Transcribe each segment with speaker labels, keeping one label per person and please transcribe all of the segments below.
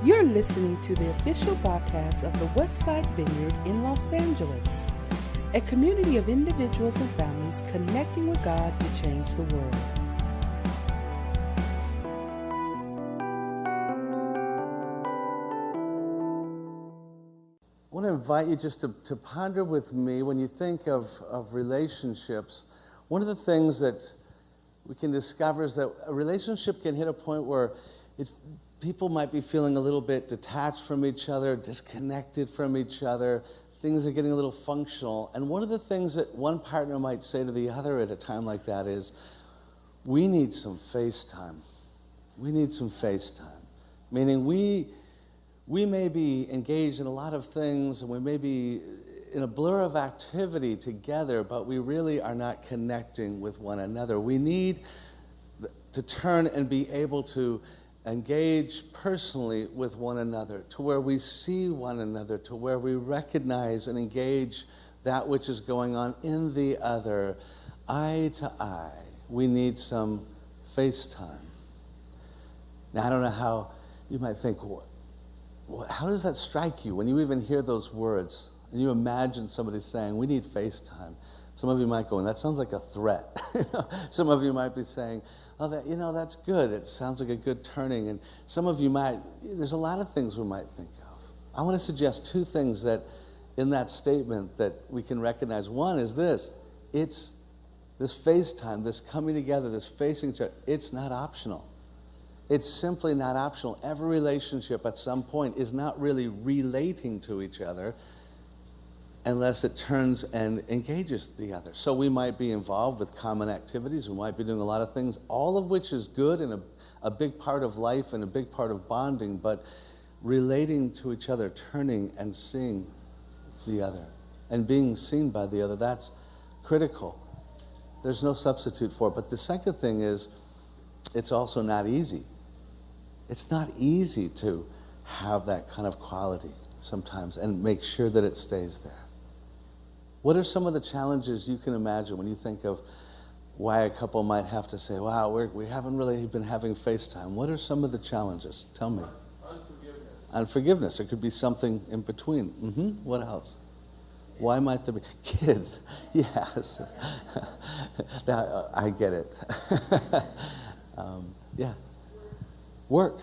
Speaker 1: You're listening to the official broadcast of the Westside Vineyard in Los Angeles, a community of individuals and families connecting with God to change the world.
Speaker 2: I want to invite you just to ponder with me when you think of relationships. One of the things that we can discover is that a relationship can hit a point where people might be feeling a little bit detached from each other, disconnected from each other. Things are getting a little functional. And one of the things that one partner might say to the other at a time like that is, we need some face time. We need some face time. Meaning we may be engaged in a lot of things, and we may be in a blur of activity together, but we really are not connecting with one another. We need to turn and be able to engage personally with one another, to where we see one another, to where we recognize and engage that which is going on in the other, eye to eye. We need some face time. Now, I don't know how you might think, how does that strike you when you even hear those words and you imagine somebody saying, we need FaceTime? Some of you might go, and that sounds like a threat. Some of you might be saying, oh, that's good. It sounds like a good turning. And some of you there's a lot of things we might think of. I want to suggest two things that in that statement that we can recognize. One is this: it's this FaceTime, this coming together, this facing each other. It's not optional. It's simply not optional. Every relationship at some point is not really relating to each other unless it turns and engages the other. So we might be involved with common activities. We might be doing a lot of things, all of which is good and a big part of life and a big part of bonding, but relating to each other, turning and seeing the other and being seen by the other, that's critical. There's no substitute for it. But the second thing is, it's also not easy. It's not easy to have that kind of quality sometimes and make sure that it stays there. What are some of the challenges you can imagine when you think of why a couple might have to say, wow, we haven't really been having FaceTime? What are some of the challenges? Tell me. Unforgiveness. It could be something in between. What else? Why might there be? Kids. Yes. I get it. Yeah. Work.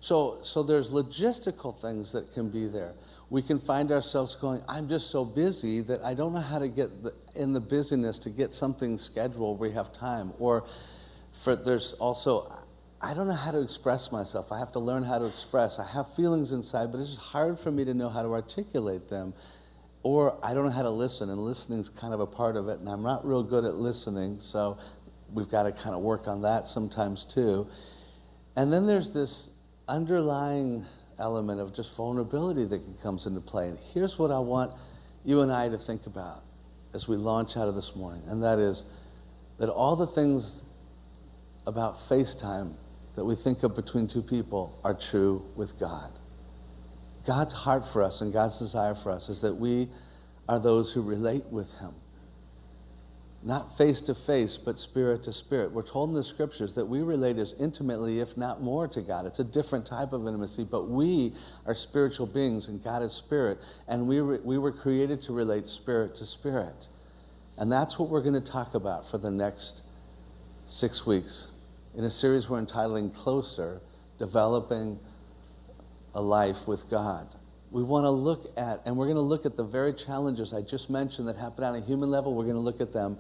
Speaker 2: So there's logistical things that can be there. We can find ourselves going, I'm just so busy that I don't know how to get in the busyness to get something scheduled where we have time. Or there's also, I don't know how to express myself. I have to learn how to express. I have feelings inside, but it's just hard for me to know how to articulate them. Or I don't know how to listen, and listening's kind of a part of it, and I'm not real good at listening, so we've got to kind of work on that sometimes too. And then there's this underlying element of just vulnerability that comes into play. And here's what I want you and I to think about as we launch out of this morning, and that is that all the things about FaceTime that we think of between two people are true with God. God's heart for us and God's desire for us is that we are those who relate with Him. Not face to face, but spirit to spirit. We're told in the scriptures that we relate as intimately, if not more, to God. It's a different type of intimacy, but we are spiritual beings and God is spirit, and we were created to relate spirit to spirit. And that's what we're going to talk about for the next 6 weeks in a series we're entitling Closer, Developing a Life with God. We want to look at, and we're going to look at the very challenges I just mentioned that happen on a human level. We're going to look at them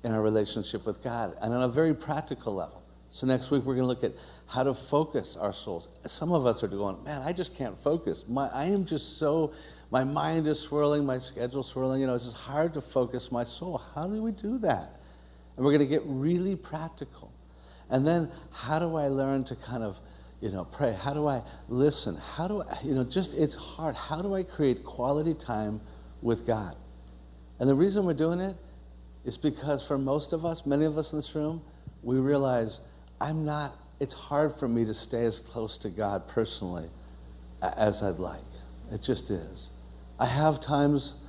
Speaker 2: in our relationship with God and on a very practical level. So next week we're going to look at how to focus our souls. Some of us are going, man, I just can't focus. My mind is swirling, my schedule's swirling. It's just hard to focus my soul. How do we do that? And we're going to get really practical. And then how do I learn to kind of pray? How do I listen? How do I, it's hard. How do I create quality time with God? And the reason we're doing it is because for most of us, many of us in this room, we realize it's hard for me to stay as close to God personally as I'd like. It just is. I have times,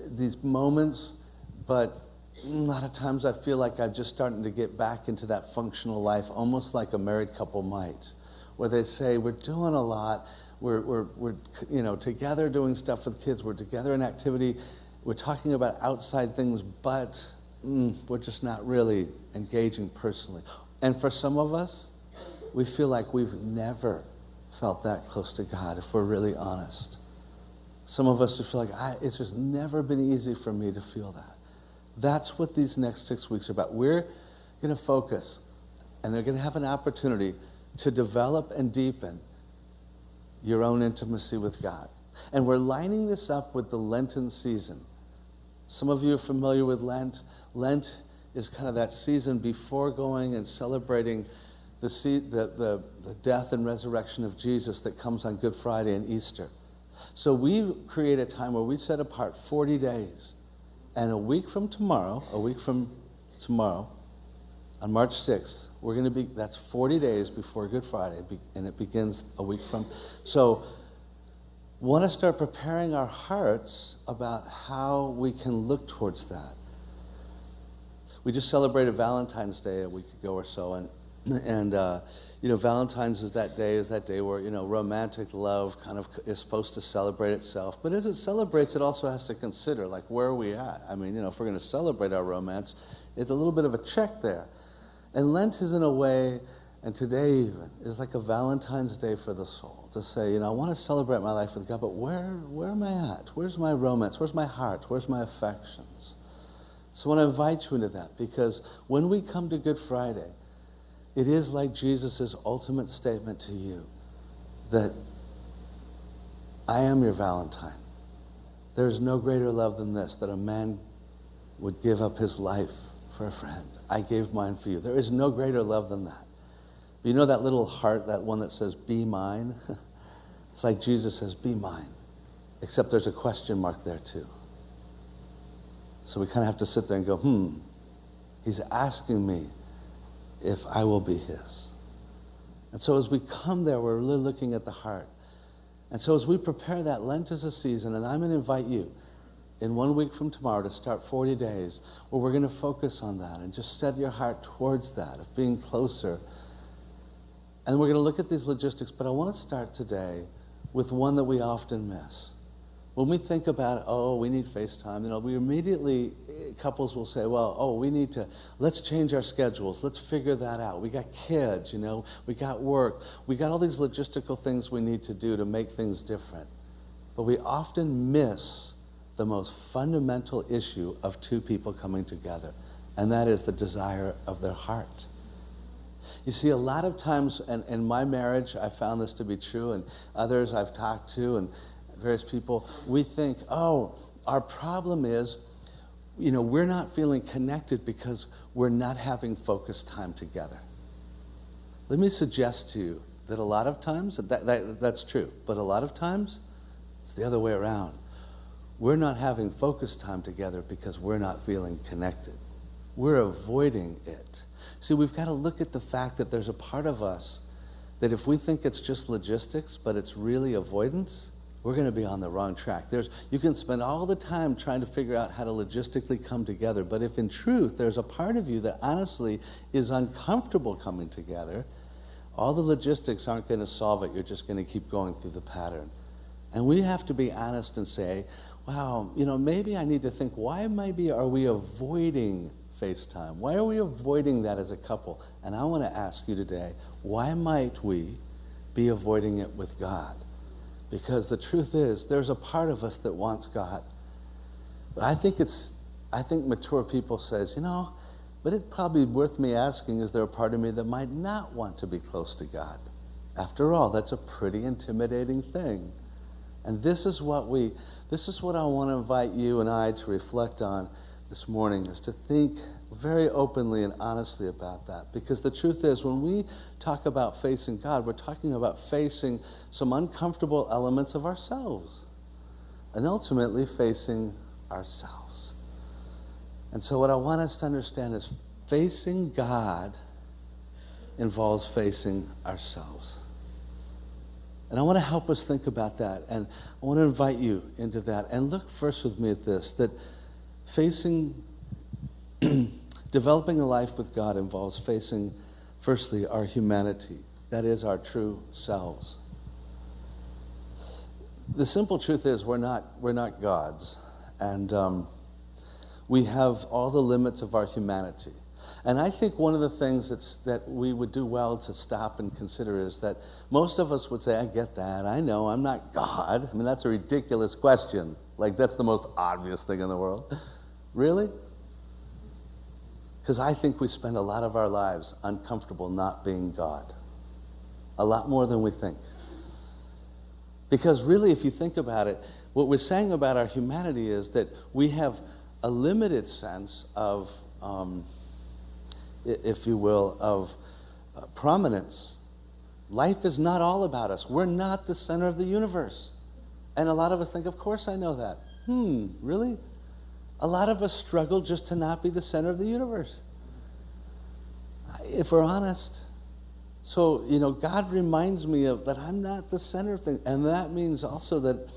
Speaker 2: these moments, but a lot of times I feel like I'm just starting to get back into that functional life, almost like a married couple might, where they say, we're doing a lot, we're together doing stuff with kids, we're together in activity, we're talking about outside things, but we're just not really engaging personally. And for some of us, we feel like we've never felt that close to God, if we're really honest. Some of us just feel like, it's just never been easy for me to feel that. That's what these next 6 weeks are about. We're going to focus, and they're going to have an opportunity to develop and deepen your own intimacy with God. And we're lining this up with the Lenten season. Some of you are familiar with Lent. Lent is kind of that season before going and celebrating the death and resurrection of Jesus that comes on Good Friday and Easter. So we create a time where we set apart 40 days. And a week from tomorrow, on March 6th, that's 40 days before Good Friday, and it begins a week from. So want to start preparing our hearts about how we can look towards that. We just celebrated Valentine's Day a week ago or so, and Valentine's is that day where, romantic love kind of is supposed to celebrate itself. But as it celebrates, it also has to consider, like, where are we at? I mean, if we're going to celebrate our romance, it's a little bit of a check there. And Lent is in a way, and today even, is like a Valentine's Day for the soul. To say, I want to celebrate my life with God, but where am I at? Where's my romance? Where's my heart? Where's my affections? So I want to invite you into that, because when we come to Good Friday, it is like Jesus' ultimate statement to you that I am your Valentine. There's no greater love than this, that a man would give up his life for a friend. I gave mine for you. There is no greater love than that. But you know that little heart, that one that says, be mine? It's like Jesus says, be mine. Except there's a question mark there too. So we kind of have to sit there and go, he's asking me if I will be his. And so as we come there, we're really looking at the heart. And so as we prepare that, Lent is a season, and I'm going to invite you in 1 week from tomorrow to start 40 days where we're going to focus on that and just set your heart towards that, of being closer. And we're going to look at these logistics, but I want to start today with one that we often miss. When we think about, we need FaceTime, we immediately, couples will say, let's change our schedules. Let's figure that out. We got kids, we got work. We got all these logistical things we need to do to make things different. But we often miss the most fundamental issue of two people coming together, and that is the desire of their heart. You see, a lot of times, and in my marriage, I found this to be true, and others I've talked to, and various people, we think, our problem is, we're not feeling connected because we're not having focused time together. Let me suggest to you that a lot of times, that's true, but a lot of times, it's the other way around. We're not having focused time together because we're not feeling connected. We're avoiding it. See, we've got to look at the fact that there's a part of us that if we think it's just logistics, but it's really avoidance, we're going to be on the wrong track. You can spend all the time trying to figure out how to logistically come together, but if in truth there's a part of you that honestly is uncomfortable coming together, all the logistics aren't going to solve it. You're just going to keep going through the pattern. And we have to be honest and say, maybe I need to think, why are we avoiding FaceTime? Why are we avoiding that as a couple? And I want to ask you today, why might we be avoiding it with God? Because the truth is, there's a part of us that wants God. But I think mature people says, but it's probably worth me asking, is there a part of me that might not want to be close to God? After all, that's a pretty intimidating thing. And this is what I want to invite you and I to reflect on this morning, is to think very openly and honestly about that. Because the truth is, when we talk about facing God, we're talking about facing some uncomfortable elements of ourselves and ultimately facing ourselves. And so what I want us to understand is facing God involves facing ourselves. And I want to help us think about that. And I want to invite you into that. And look first with me at this, that developing a life with God involves facing, firstly, our humanity. that is our true selves. The simple truth is we're not gods, and we have all the limits of our humanity. And I think one of the things that we would do well to stop and consider is that most of us would say, I get that, I know, I'm not God. I mean, that's a ridiculous question. Like, that's the most obvious thing in the world. Really? Because I think we spend a lot of our lives uncomfortable not being God. A lot more than we think. Because really, if you think about it, what we're saying about our humanity is that we have a limited sense of, if you will, of prominence. Life is not all about us. We're not the center of the universe. And a lot of us think, of course I know that. Really? A lot of us struggle just to not be the center of the universe. If we're honest. So, God reminds me of that I'm not the center of things. And that means also that,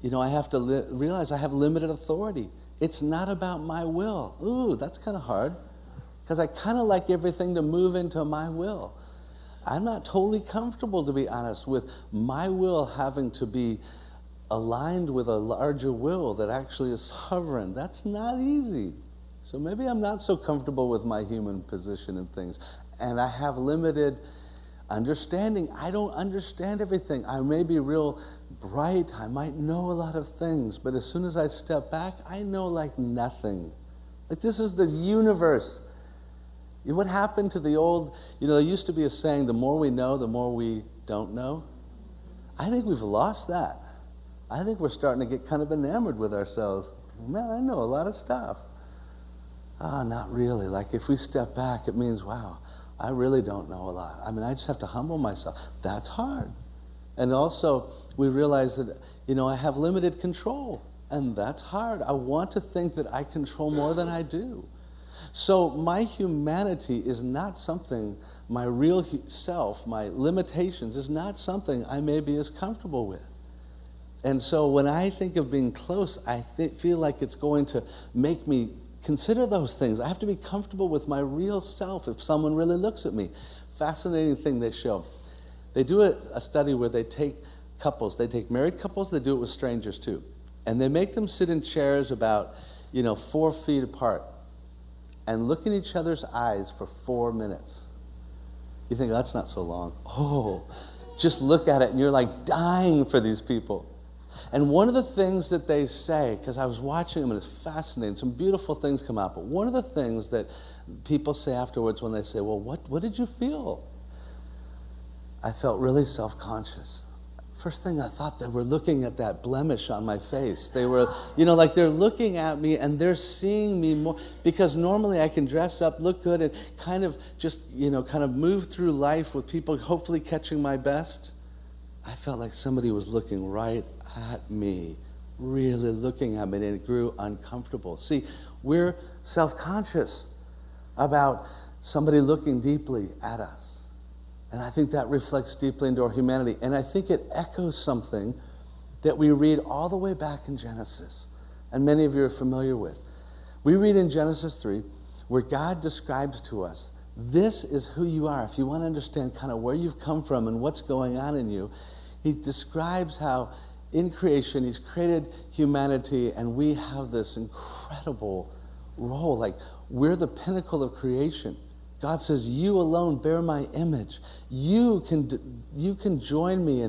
Speaker 2: I have to realize I have limited authority. It's not about my will. Ooh, that's kind of hard. Because I kind of like everything to move into my will. I'm not totally comfortable, to be honest, with my will having to be aligned with a larger will that actually is sovereign. That's not easy. So maybe I'm not so comfortable with my human position and things. And I have limited understanding. I don't understand everything. I may be real bright. I might know a lot of things. But as soon as I step back, I know like nothing. Like, this is the universe. What happened to the old, there used to be a saying, the more we know, the more we don't know. I think we've lost that. I think we're starting to get kind of enamored with ourselves. Man, I know a lot of stuff. Not really. Like, if we step back, it means, wow, I really don't know a lot. I mean, I just have to humble myself. That's hard. And also, we realize that, I have limited control. And that's hard. I want to think that I control more than I do. So my humanity is not something, my real self, my limitations, is not something I may be as comfortable with. And so when I think of being close, I feel like it's going to make me consider those things. I have to be comfortable with my real self if someone really looks at me. Fascinating thing they show. They do a study where they take couples, they take married couples, they do it with strangers too. And they make them sit in chairs about, 4 feet apart and look in each other's eyes for 4 minutes. You think, that's not so long. Oh, just look at it and you're like dying for these people. And one of the things that they say, because I was watching them and it's fascinating, some beautiful things come out, but one of the things that people say afterwards when they say, well, what did you feel? I felt really self-conscious. First thing I thought, they were looking at that blemish on my face. They were, like they're looking at me and they're seeing me more. Because normally I can dress up, look good, and kind of just, kind of move through life with people hopefully catching my best. I felt like somebody was looking right at me, really looking at me, and it grew uncomfortable. See, we're self-conscious about somebody looking deeply at us. And I think that reflects deeply into our humanity. And I think it echoes something that we read all the way back in Genesis, and many of you are familiar with. We read in Genesis 3 where God describes to us, this is who you are. If you want to understand kind of where you've come from and what's going on in you, he describes how in creation he's created humanity, and we have this incredible role. Like, we're the pinnacle of creation. God says, you alone bear my image. You can join me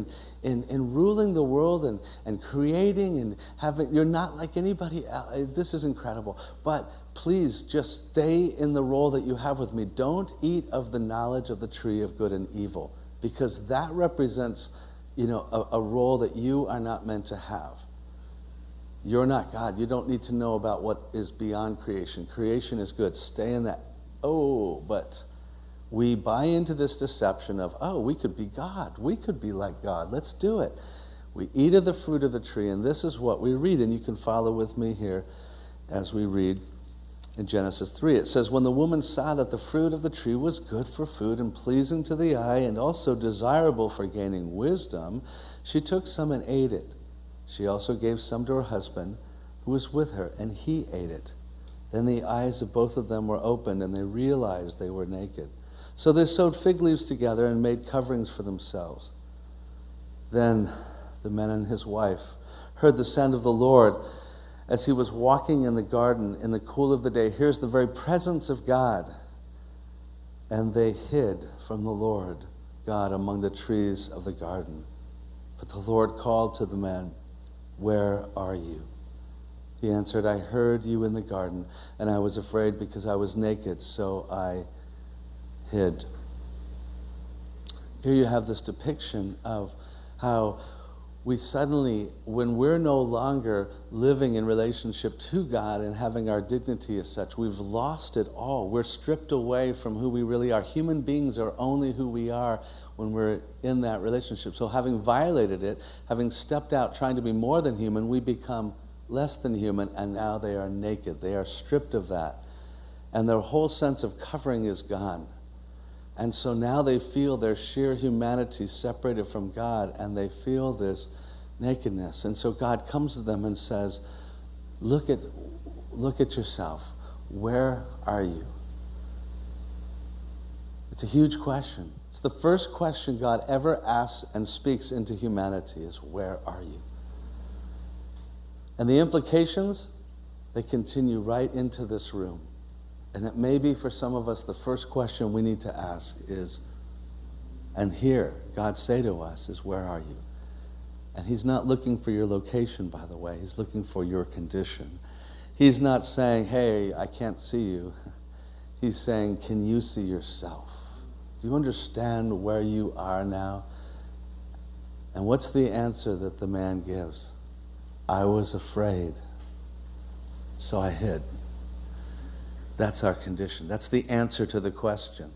Speaker 2: in ruling the world and creating and having. You're not like anybody else. This is incredible. But please just stay in the role that you have with me. Don't eat of the knowledge of the tree of good and evil, because that represents, a role that you are not meant to have. You're not God. You don't need to know about what is beyond creation. Creation is good. Stay in that. Oh, but we buy into this deception of, we could be God. We could be like God. Let's do it. We eat of the fruit of the tree, and this is what we read, and you can follow with me here as we read in Genesis 3. It says, when the woman saw that the fruit of the tree was good for food and pleasing to the eye and also desirable for gaining wisdom, she took some and ate it. She also gave some to her husband who was with her, and he ate it. Then the eyes of both of them were opened, and they realized they were naked. So they sewed fig leaves together and made coverings for themselves. Then the man and his wife heard the sound of the Lord as he was walking in the garden in the cool of the day. Here's the very presence of God. And they hid from the Lord God among the trees of the garden. But the Lord called to the man, "Where are you?" He answered, "I heard you in the garden, and I was afraid because I was naked, so I hid." Here you have this depiction of how we suddenly, when we're no longer living in relationship to God and having our dignity as such, we've lost it all. We're stripped away from who we really are. Human beings are only who we are when we're in that relationship. So having violated it, having stepped out trying to be more than human, we become less than human, and now they are naked. They are stripped of that. And their whole sense of covering is gone. And so now they feel their sheer humanity separated from God, and they feel this nakedness. And so God comes to them and says, look at yourself. Where are you? It's a huge question. It's the first question God ever asks and speaks into humanity is, where are you? And the implications, they continue right into this room. And it may be for some of us the first question we need to ask is, and hear God say to us is, where are you? And he's not looking for your location, by the way. He's looking for your condition. He's not saying, hey, I can't see you. He's saying, can you see yourself? Do you understand where you are now? And what's the answer that the man gives? I was afraid, so I hid. That's our condition. That's the answer to the question.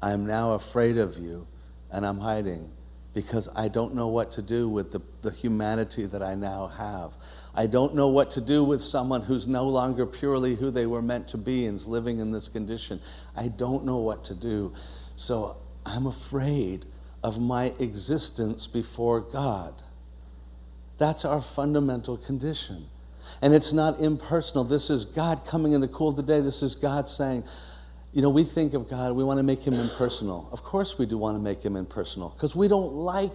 Speaker 2: I am now afraid of you, and I'm hiding because I don't know what to do with the humanity that I now have. I don't know what to do with someone who's no longer purely who they were meant to be and is living in this condition. I don't know what to do. So I'm afraid of my existence before God. That's our fundamental condition. And it's not impersonal. This is God coming in the cool of the day. This is God saying, you know, we think of God, we want to make him impersonal. Of course we do want to make him impersonal because we don't like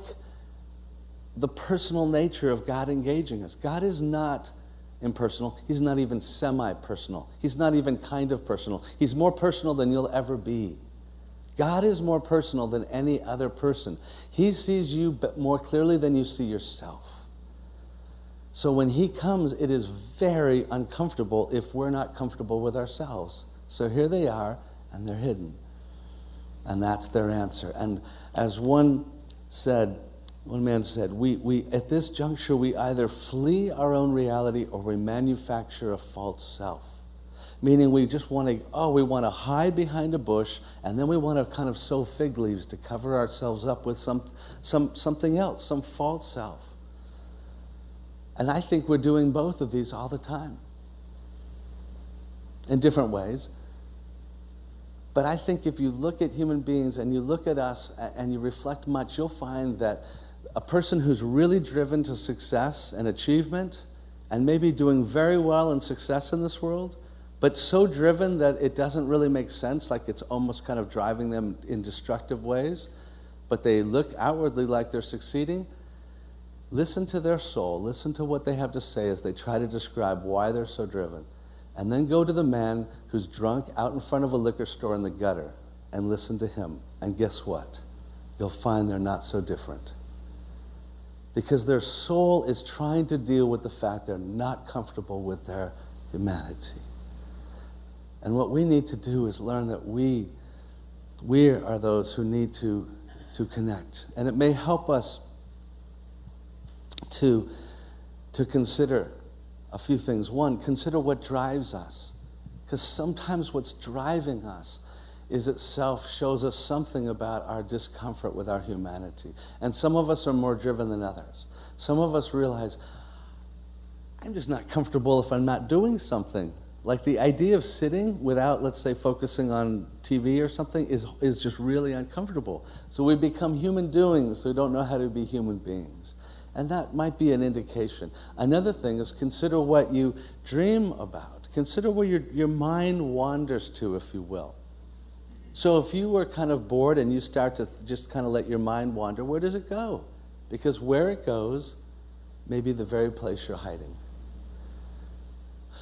Speaker 2: the personal nature of God engaging us. God is not impersonal. He's not even semi-personal. He's not even kind of personal. He's more personal than you'll ever be. God is more personal than any other person. He sees you more clearly than you see yourself. So when he comes, it is very uncomfortable if we're not comfortable with ourselves. So here they are, and they're hidden. And that's their answer. And as one man said, we at this juncture, we either flee our own reality or we manufacture a false self. Meaning we just want to hide behind a bush, and then we want to kind of sew fig leaves to cover ourselves up with something else, some false self. And I think we're doing both of these all the time in different ways. But I think if you look at human beings and you look at us and you reflect much, you'll find that a person who's really driven to success and achievement and maybe doing very well in success in this world, but so driven that it doesn't really make sense, like it's almost kind of driving them in destructive ways, but they look outwardly like they're succeeding. Listen to their soul. Listen to what they have to say as they try to describe why they're so driven. And then go to the man who's drunk out in front of a liquor store in the gutter and listen to him. And guess what? You'll find they're not so different. Because their soul is trying to deal with the fact they're not comfortable with their humanity. And what we need to do is learn that we are those who need to connect. And it may help us to consider a few things. One, consider what drives us. Because sometimes what's driving us is itself shows us something about our discomfort with our humanity. And some of us are more driven than others. Some of us realize, I'm just not comfortable if I'm not doing something. Like the idea of sitting without, let's say, focusing on TV or something is just really uncomfortable. So we become human doings, so we don't know how to be human beings. And that might be an indication. Another thing is consider what you dream about. Consider where your mind wanders to, if you will. So if you were kind of bored and you start to just kind of let your mind wander, where does it go? Because where it goes may be the very place you're hiding.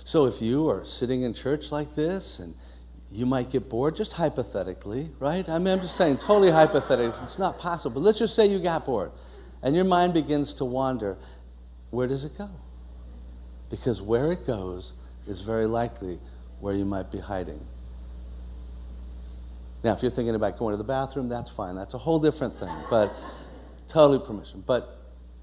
Speaker 2: So if you are sitting in church like this and you might get bored, just hypothetically, right? I mean, I'm just saying, totally hypothetically. It's not possible. But let's just say you got bored and your mind begins to wander. Where does it go? Because where it goes is very likely where you might be hiding. Now, if you're thinking about going to the bathroom, that's fine. That's a whole different thing, but totally permission. But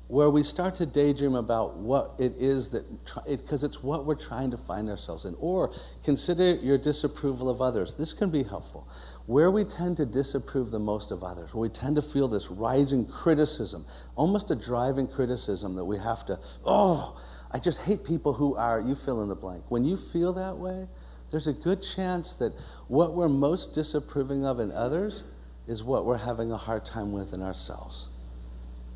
Speaker 2: where we start to daydream about what it is that, because it's what we're trying to find ourselves in. Or consider your disapproval of others. This can be helpful. Where we tend to disapprove the most of others, where we tend to feel this rising criticism, almost a driving criticism that we have to, I just hate people who are, you fill in the blank. When you feel that way, there's a good chance that what we're most disapproving of in others is what we're having a hard time with in ourselves.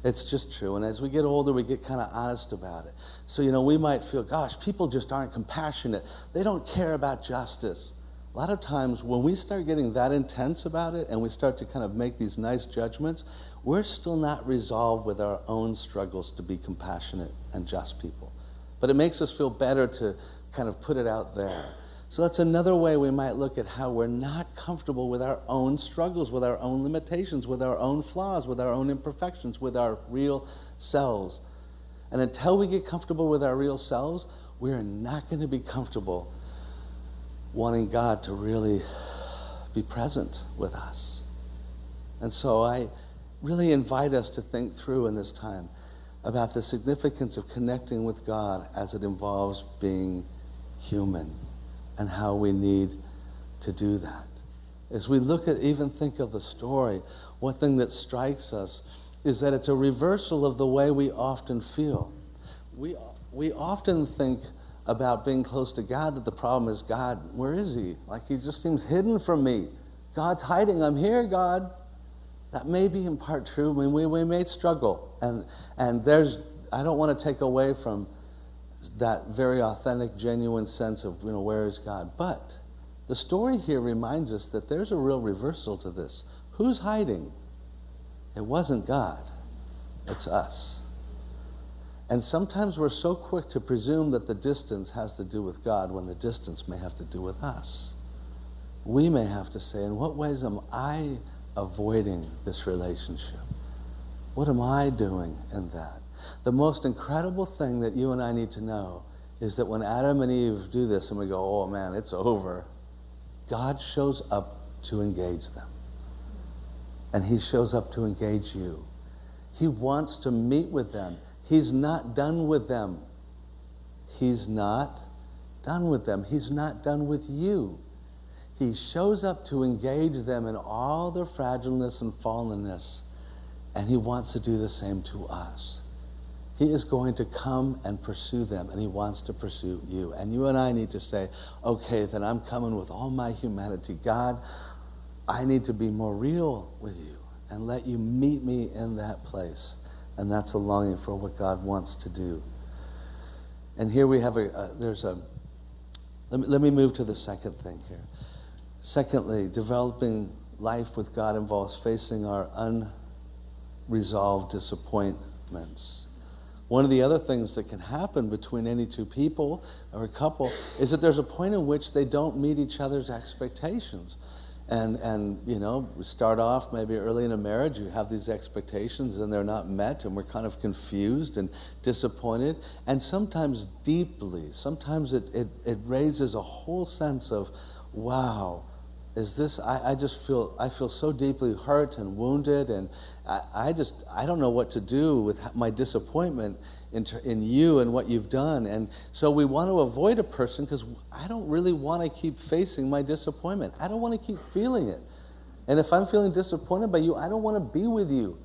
Speaker 2: It's just true. And as we get older, we get kind of honest about it. So, we might feel, gosh, people just aren't compassionate. They don't care about justice. A lot of times when we start getting that intense about it and we start to kind of make these nice judgments, we're still not resolved with our own struggles to be compassionate and just people. But it makes us feel better to kind of put it out there. So that's another way we might look at how we're not comfortable with our own struggles, with our own limitations, with our own flaws, with our own imperfections, with our real selves. And until we get comfortable with our real selves, we're not going to be comfortable wanting God to really be present with us. And so I really invite us to think through in this time about the significance of connecting with God as it involves being human, and how we need to do that. As we look at, even think of the story, one thing that strikes us is that it's a reversal of the way we often feel. We often think about being close to God, that the problem is, God, where is he? Like he just seems hidden from me. God's hiding, I'm here, God. That may be in part true. I mean, we may struggle. And I don't want to take away from that very authentic, genuine sense of, where is God? But the story here reminds us that there's a real reversal to this. Who's hiding? It wasn't God. It's us. And sometimes we're so quick to presume that the distance has to do with God when the distance may have to do with us. We may have to say, in what ways am I avoiding this relationship? What am I doing in that? The most incredible thing that you and I need to know is that when Adam and Eve do this and we go, oh man, it's over, God shows up to engage them. And he shows up to engage you. He wants to meet with them. He's not done with them. He's not done with them. He's not done with you. He shows up to engage them in all their fragileness and fallenness. And he wants to do the same to us. He is going to come and pursue them, and he wants to pursue you. And you and I need to say, okay, then I'm coming with all my humanity. God, I need to be more real with you and let you meet me in that place. And that's a longing for what God wants to do. And here we have let me move to the second thing here. Secondly, developing life with God involves facing our unresolved disappointments. One of the other things that can happen between any two people or a couple is that there's a point in which they don't meet each other's expectations. And we start off maybe early in a marriage, you have these expectations and they're not met, and we're kind of confused and disappointed. And sometimes deeply, sometimes it raises a whole sense of, wow, is this, I feel so deeply hurt and wounded, and I don't know what to do with my disappointment in you and what you've done. And so we want to avoid a person because I don't really want to keep facing my disappointment. I don't want to keep feeling it. And if I'm feeling disappointed by you, I don't want to be with you.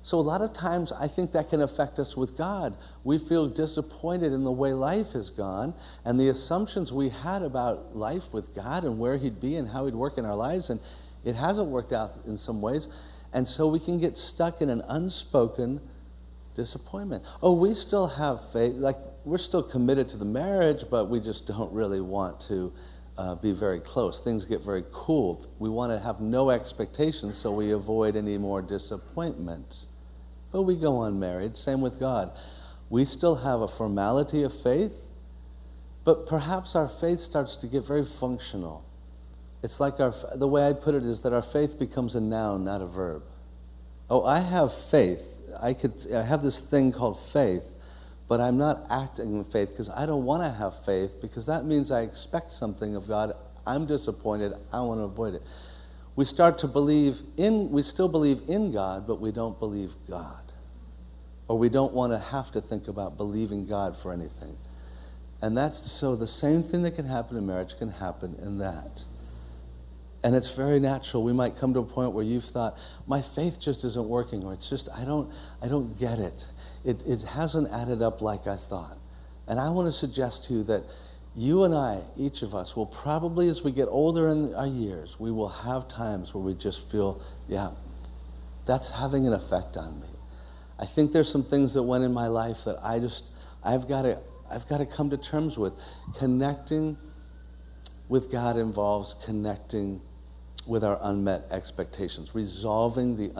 Speaker 2: So a lot of times I think that can affect us with God. We feel disappointed in the way life has gone, and the assumptions we had about life with God and where he'd be and how he'd work in our lives, and it hasn't worked out in some ways. And so we can get stuck in an unspoken disappointment. Oh, we still have faith, like we're still committed to the marriage, but we just don't really want to be very close. Things get very cool. We want to have no expectations so we avoid any more disappointment. But we go on married. Same with God. We still have a formality of faith, but perhaps our faith starts to get very functional. It's like the way I'd put it is that our faith becomes a noun, not a verb. Oh, I have faith. I have this thing called faith, but I'm not acting in faith because I don't want to have faith, because that means I expect something of God. I'm disappointed. I want to avoid it. We start to we still believe in God, but we don't believe God. Or we don't want to have to think about believing God for anything. And so the same thing that can happen in marriage can happen in that. And it's very natural. We might come to a point where you've thought, my faith just isn't working, or it's just, I don't get it. It hasn't added up like I thought. And I want to suggest to you that you and I, each of us, will probably, as we get older in our years, we will have times where we just feel, yeah, that's having an effect on me. I think there's some things that went in my life that I've got to come to terms with. Connecting with God involves connecting with our unmet expectations, resolving the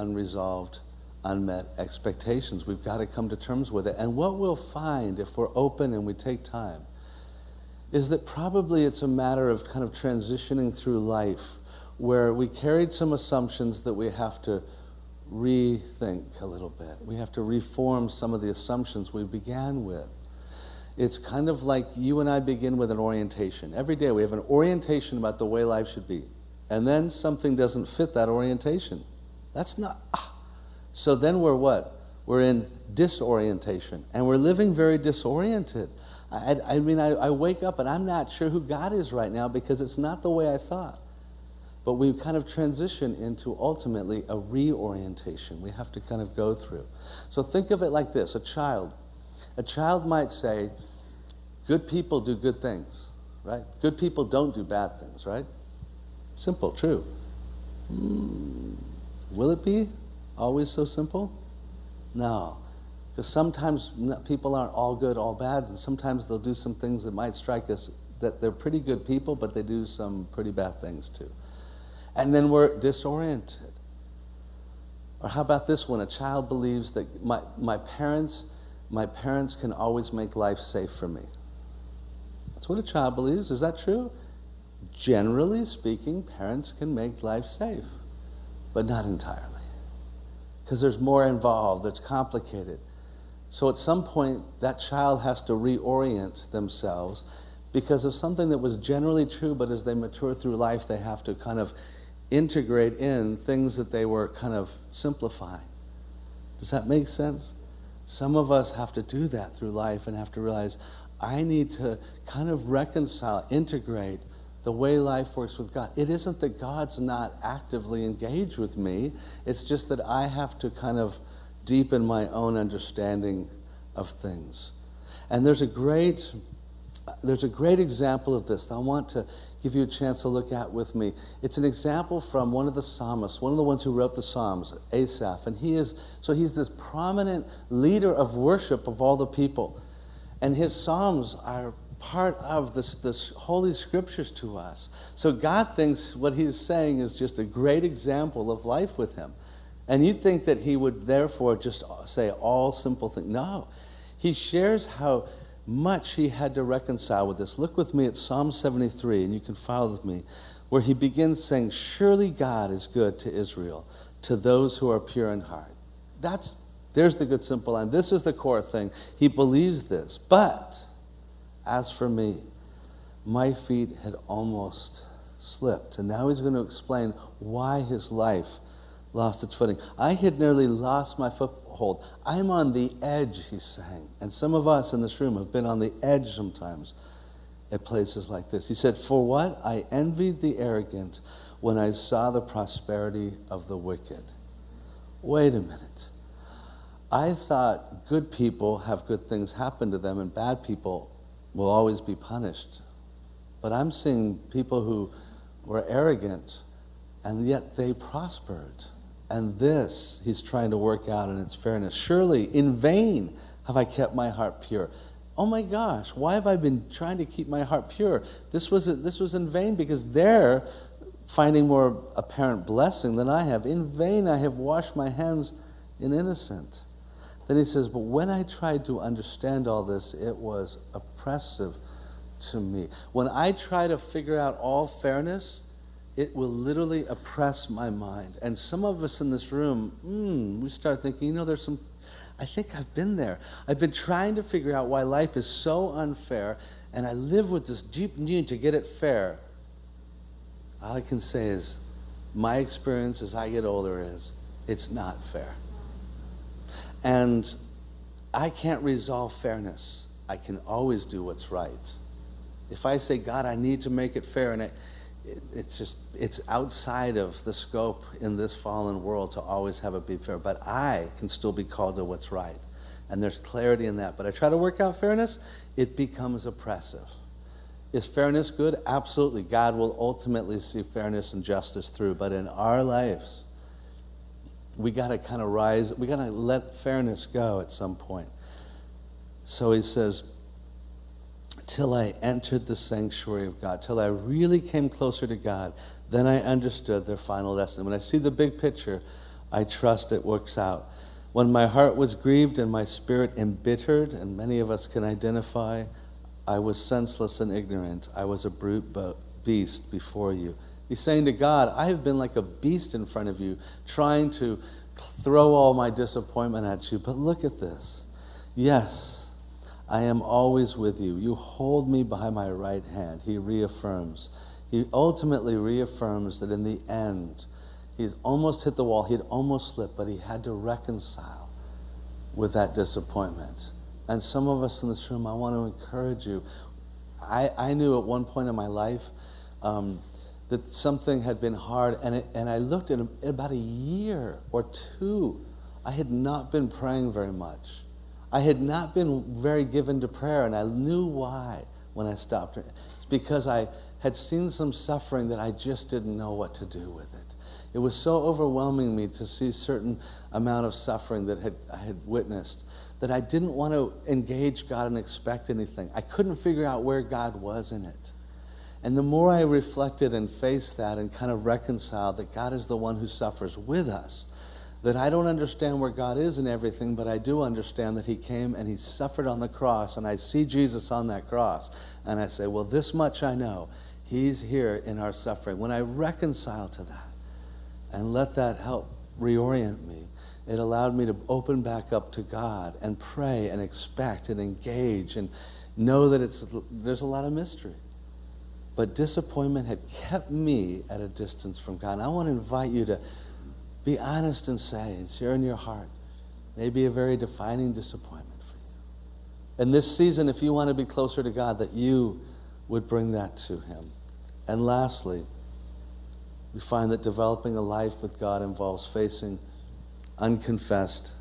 Speaker 2: unmet expectations. We've got to come to terms with it. And what we'll find if we're open and we take time is that probably it's a matter of kind of transitioning through life where we carried some assumptions that we have to rethink a little bit. We have to reform some of the assumptions we began with. It's kind of like you and I begin with an orientation. Every day we have an orientation about the way life should be. And then something doesn't fit that orientation. That's not... So then we're what? We're in disorientation. And we're living very disoriented. I mean, I wake up and I'm not sure who God is right now because it's not the way I thought. But we kind of transition into ultimately a reorientation we have to kind of go through. So think of it like this. A child might say, good people do good things, right? Good people don't do bad things, right? Simple, true. Will it be always so simple? No. Because sometimes people aren't all good, all bad, and sometimes they'll do some things that might strike us that they're pretty good people, but they do some pretty bad things too. And then we're disoriented. Or how about this one? A child believes that my parents can always make life safe for me. That's what a child believes. Is that true? Generally speaking, parents can make life safe, but not entirely. Because there's more involved, it's complicated. So at some point, that child has to reorient themselves because of something that was generally true, but as they mature through life, they have to kind of integrate in things that they were kind of simplifying. Does that make sense? Some of us have to do that through life and have to realize, I need to kind of reconcile, integrate the way life works with God. It isn't that God's not actively engaged with me. It's just that I have to kind of deepen my own understanding of things. And there's a great example of this that I want to give you a chance to look at with me. It's an example from one of the psalmists, one of the ones who wrote the Psalms, Asaph. And he's this prominent leader of worship of all the people. And his Psalms are part of this Holy Scriptures to us. So God thinks what he's saying is just a great example of life with him. And you think that he would therefore just say all simple things. No. He shares how much he had to reconcile with this. Look with me at Psalm 73, and you can follow with me, where he begins saying, surely God is good to Israel, to those who are pure in heart. There's the good simple line. This is the core thing. He believes this. But as for me, my feet had almost slipped. And now he's going to explain why his life lost its footing. I had nearly lost my foothold. I'm on the edge, he's saying. And some of us in this room have been on the edge sometimes at places like this. He said, for what? I envied the arrogant when I saw the prosperity of the wicked. Wait a minute. I thought good people have good things happen to them and bad people will always be punished. But I'm seeing people who were arrogant and yet they prospered. And this he's trying to work out in its fairness. Surely in vain have I kept my heart pure. oh my gosh, why have I been trying to keep my heart pure? This was in vain because they're finding more apparent blessing than I have. In vain I have washed my hands in innocent. Then he says, but when I tried to understand all this, it was oppressive to me. When I try to figure out all fairness, it will literally oppress my mind. And some of us in this room, we start thinking, I think I've been there. I've been trying to figure out why life is so unfair, and I live with this deep need to get it fair. All I can say is, my experience as I get older is, it's not fair. And I can't resolve fairness. I can always do what's right. If I say, God, I need to make it fair, and it's outside of the scope in this fallen world to always have it be fair. But I can still be called to what's right. And there's clarity in that. But I try to work out fairness, it becomes oppressive. Is fairness good? Absolutely. God will ultimately see fairness and justice through. But in our lives, we got to kind of rise. We got to let fairness go at some point. So he says, till I entered the sanctuary of God, till I really came closer to God, then I understood their final lesson. When I see the big picture, I trust it works out. When my heart was grieved and my spirit embittered, and many of us can identify, I was senseless and ignorant. I was a brute beast before you. He's saying to God, I have been like a beast in front of you, trying to throw all my disappointment at you. But look at this. Yes, I am always with you. You hold me by my right hand. He reaffirms. He ultimately reaffirms that in the end, he's almost hit the wall. He'd almost slipped, but he had to reconcile with that disappointment. And some of us in this room, I want to encourage you. I knew at one point in my life that something had been hard, and I looked at about a year or two. I had not been praying very much. I had not been very given to prayer, and I knew why when I stopped. It's because I had seen some suffering that I just didn't know what to do with it. It was so overwhelming me to see certain amount of suffering that I had witnessed that I didn't want to engage God and expect anything. I couldn't figure out where God was in it. And the more I reflected and faced that and kind of reconciled that God is the one who suffers with us, that I don't understand where God is in everything, but I do understand that he came and he suffered on the cross, and I see Jesus on that cross, and I say, well, this much I know. He's here in our suffering. When I reconcile to that and let that help reorient me, it allowed me to open back up to God and pray and expect and engage and know that there's a lot of mystery. But disappointment had kept me at a distance from God. And I want to invite you to be honest and say, and share in your heart, maybe a very defining disappointment for you. In this season, if you want to be closer to God, that you would bring that to him. And lastly, we find that developing a life with God involves facing unconfessed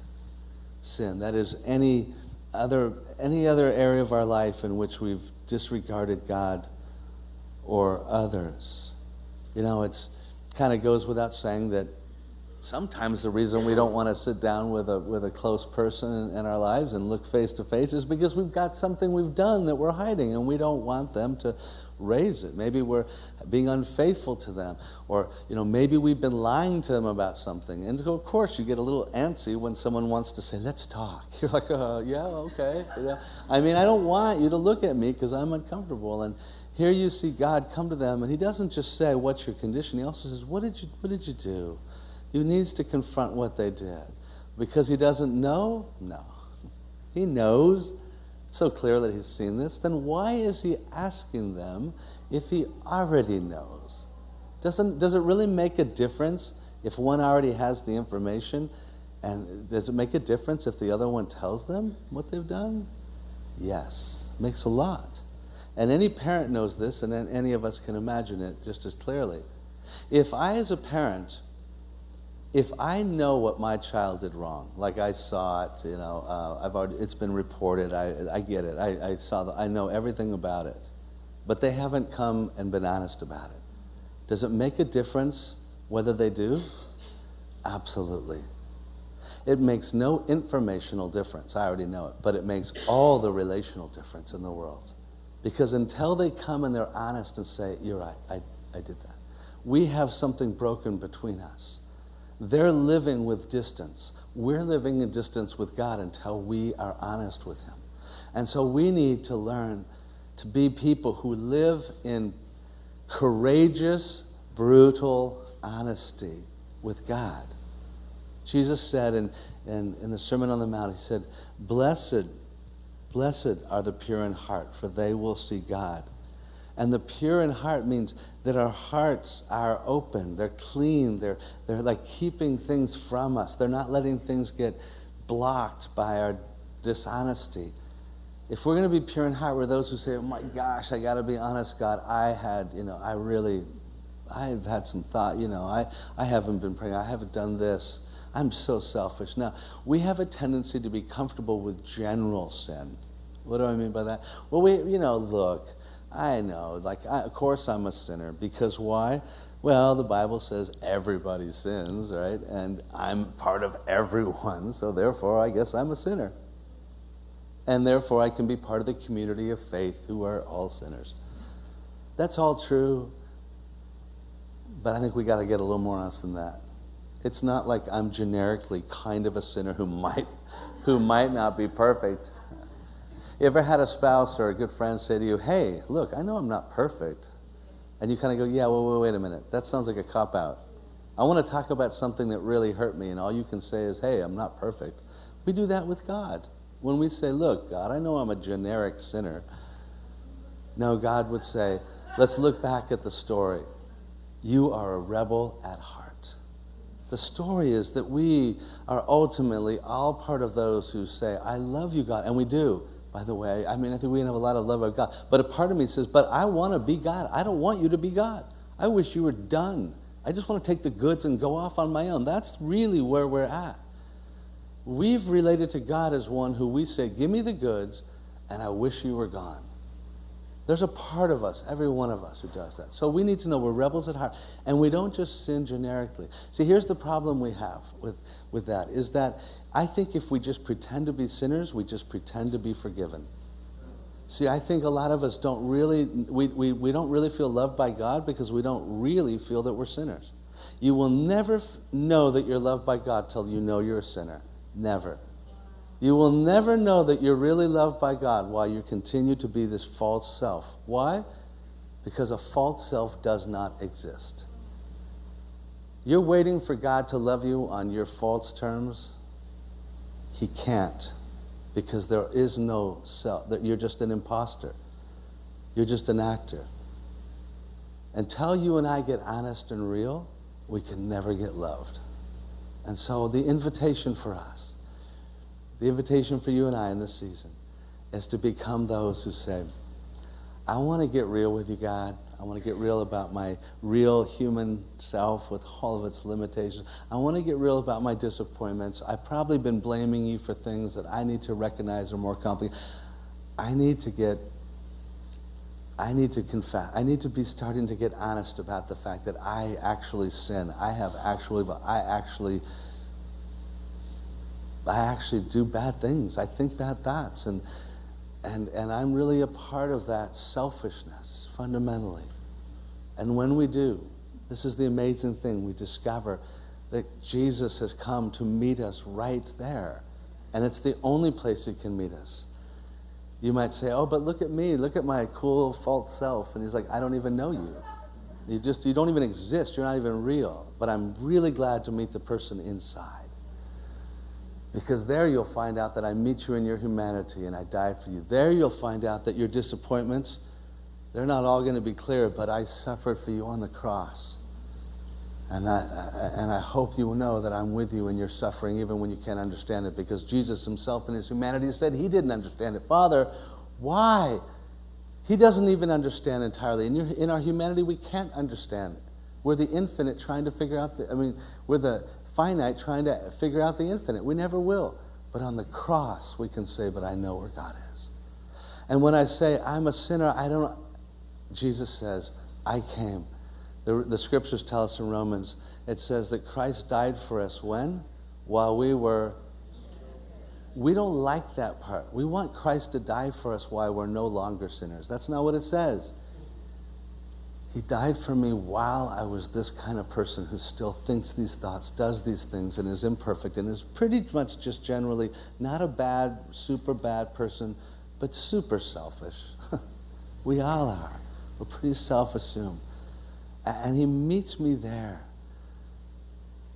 Speaker 2: sin. That is any other area of our life in which we've disregarded God or others. It's kind of goes without saying that sometimes the reason we don't want to sit down with a close person in our lives and look face to face is because we've got something we've done that we're hiding, and we don't want them to raise it. Maybe we're being unfaithful to them, or maybe we've been lying to them about something. And of course, you get a little antsy when someone wants to say, "Let's talk." You're like, "Yeah, okay." I don't want you to look at me because I'm uncomfortable. And here you see God come to them, and he doesn't just say, "What's your condition?" He also says, "What did you do?" He needs to confront what they did. Because he doesn't know? No. He knows. It's so clear that he's seen this. Then why is he asking them if he already knows? Does it really make a difference if one already has the information? And does it make a difference if the other one tells them what they've done? Yes. It makes a lot. And any parent knows this, and any of us can imagine it just as clearly. If I, as a parent, if I know what my child did wrong, like I saw it, it's been reported, I get it, I know everything about it, but they haven't come and been honest about it. Does it make a difference whether they do? Absolutely. It makes no informational difference. I already know it. But it makes all the relational difference in the world. Because until they come and they're honest and say, you're right, I did that. We have something broken between us. They're living with distance. We're living in distance with God until we are honest with Him. And so we need to learn to be people who live in courageous, brutal honesty with God. Jesus said in the Sermon on the Mount, He said, Blessed are the pure in heart, for they will see God. And the pure in heart means that our hearts are open, they're clean, they're like keeping things from us. They're not letting things get blocked by our dishonesty. If we're going to be pure in heart, we're those who say, oh my gosh, I got to be honest, God, I've had some thought, I haven't been praying, I haven't done this. I'm so selfish. Now, we have a tendency to be comfortable with general sin. What do I mean by that? Well, look, I know, of course I'm a sinner. Because why? Well, the Bible says everybody sins, right? And I'm part of everyone, so therefore I guess I'm a sinner. And therefore I can be part of the community of faith who are all sinners. That's all true, but I think we got to get a little more honest than that. It's not like I'm generically kind of a sinner who might not be perfect. You ever had a spouse or a good friend say to you, hey, look, I know I'm not perfect. And you kind of go, yeah, well, wait a minute. That sounds like a cop-out. I want to talk about something that really hurt me, and all you can say is, hey, I'm not perfect. We do that with God. When we say, look, God, I know I'm a generic sinner. No, God would say, let's look back at the story. You are a rebel at heart. The story is that we are ultimately all part of those who say, I love you, God. And we do, by the way. I think we have a lot of love of God. But a part of me says, but I want to be God. I don't want you to be God. I wish you were done. I just want to take the goods and go off on my own. That's really where we're at. We've related to God as one who we say, give me the goods, and I wish you were gone. There's a part of us, every one of us, who does that. So we need to know we're rebels at heart, and we don't just sin generically. See, here's the problem we have with that, is that I think if we just pretend to be sinners, we just pretend to be forgiven. See, I think a lot of us don't really, we don't really feel loved by God because we don't really feel that we're sinners. You will never know that you're loved by God till you know you're a sinner. Never. You will never know that you're really loved by God while you continue to be this false self. Why? Because a false self does not exist. You're waiting for God to love you on your false terms. He can't, because there is no self. You're just an imposter. You're just an actor. Until you and I get honest and real, we can never get loved. And so the invitation for us, the invitation for you and I in this season, is to become those who say, I want to get real with you, God. I want to get real about my real human self with all of its limitations. I want to get real about my disappointments. I've probably been blaming you for things that I need to recognize are more complicated. I need to confess. I need to be starting to get honest about the fact that I actually sin. I actually do bad things. I think bad thoughts, and I'm really a part of that selfishness fundamentally. And when we do, this is the amazing thing, we discover that Jesus has come to meet us right there, and it's the only place He can meet us. You might say, oh, but look at me, look at my cool false self. And He's like, I don't even know you. You don't even exist. You're not even real. But I'm really glad to meet the person inside. Because there you'll find out that I meet you in your humanity and I died for you. There you'll find out that your disappointments, they're not all going to be clear, but I suffered for you on the cross. And I hope you will know that I'm with you in your suffering, even when you can't understand it, because Jesus Himself in His humanity said He didn't understand it. Father, why? He doesn't even understand entirely. In our humanity, we can't understand. We're the infinite trying to figure out we're the finite trying to figure out the infinite. We never will. But on the cross, we can say, but I know where God is. And when I say I'm a sinner, Jesus says, I came. The scriptures tell us in Romans, it says that Christ died for us when? while we were... We don't like that part. We want Christ to die for us while we're no longer sinners. That's not what it says. He died for me while I was this kind of person who still thinks these thoughts, does these things, and is imperfect, and is pretty much just generally not a bad, super bad person, but super selfish. We all are. We're pretty self-assumed. And he meets me there.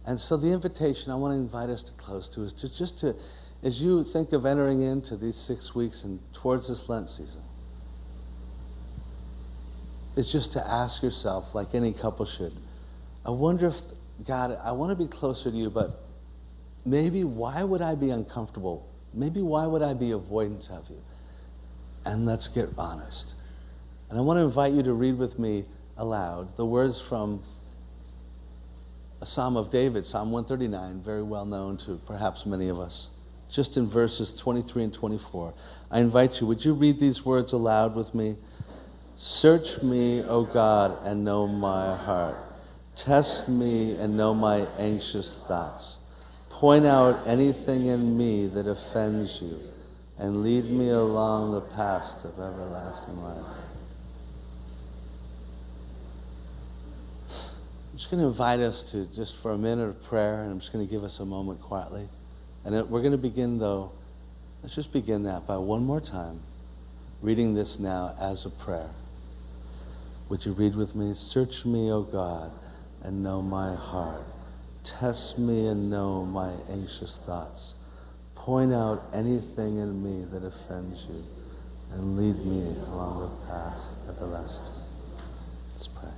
Speaker 2: And so the invitation I want to invite us to close to is to as you think of entering into these 6 weeks and towards this Lent season, is just to ask yourself, like any couple should, I wonder if, God, I want to be closer to you, but maybe why would I be uncomfortable? Maybe why would I be avoidant of you? And let's get honest. And I want to invite you to read with me aloud the words from a Psalm of David, Psalm 139, very well known to perhaps many of us, just in verses 23 and 24. I invite you, would you read these words aloud with me? Search me, O God, and know my heart. Test me and know my anxious thoughts. Point out anything in me that offends you, and lead me along the path of everlasting life. I'm just going to invite us to just for a minute of prayer, and I'm just going to give us a moment quietly. And we're going to begin, though, let's just begin that by one more time, reading this now as a prayer. Would you read with me? Search me, O God, and know my heart. Test me and know my anxious thoughts. Point out anything in me that offends you, and lead me along the path everlasting. Let's pray.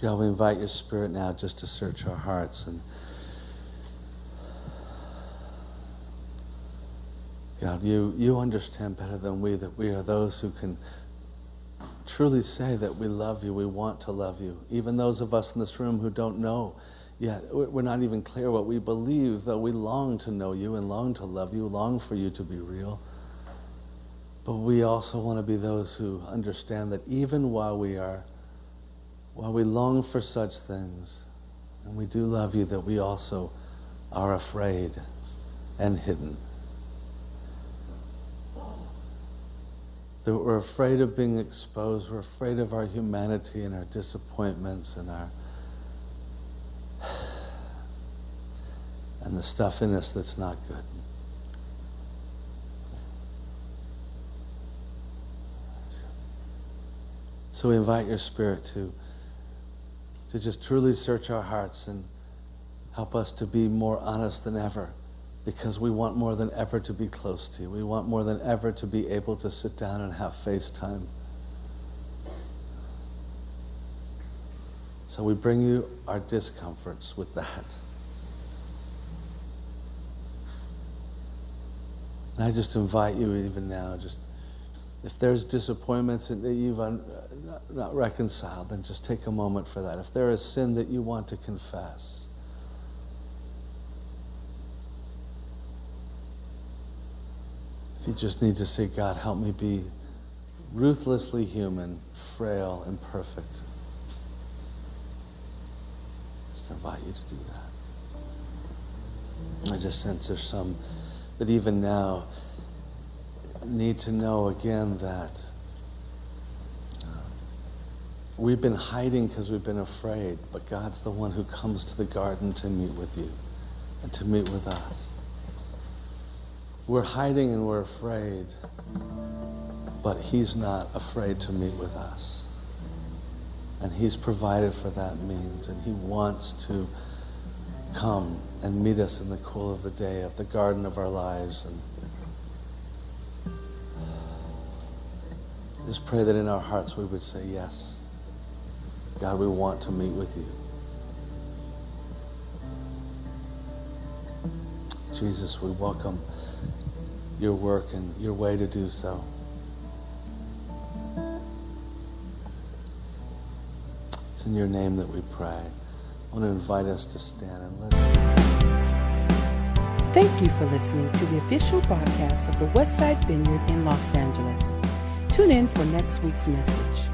Speaker 2: God, we invite your Spirit now just to search our hearts. And God, you understand better than we that we are those who can truly say that we love you, we want to love you. Even those of us in this room who don't know yet, we're not even clear what we believe, though we long to know you and long to love you, long for you to be real. But we also want to be those who understand that even while we long for such things, and we do love you, that we also are afraid and hidden. That we're afraid of being exposed, we're afraid of our humanity and our disappointments and the stuff in us that's not good. So we invite your Spirit to just truly search our hearts and help us to be more honest than ever, because we want more than ever to be close to you. We want more than ever to be able to sit down and have FaceTime. So we bring you our discomforts with that. And I just invite you even now, just if there's disappointments that you've not reconciled, then just take a moment for that. If there is sin that you want to confess, if you just need to say, God, help me be ruthlessly human, frail, imperfect, just invite you to do that. I just sense there's some that even now need to know again that we've been hiding because we've been afraid, but God's the one who comes to the garden to meet with you and to meet with us. We're hiding and we're afraid, but he's not afraid to meet with us. And he's provided for that means, and he wants to come and meet us in the cool of the day of the garden of our lives. And just pray that in our hearts we would say, yes, God, we want to meet with you. Jesus, we welcome your work and your way to do so. It's in your name that we pray. I want to invite us to stand and listen.
Speaker 1: Thank you for listening to the official podcast of the Westside Vineyard in Los Angeles. Tune in for next week's message.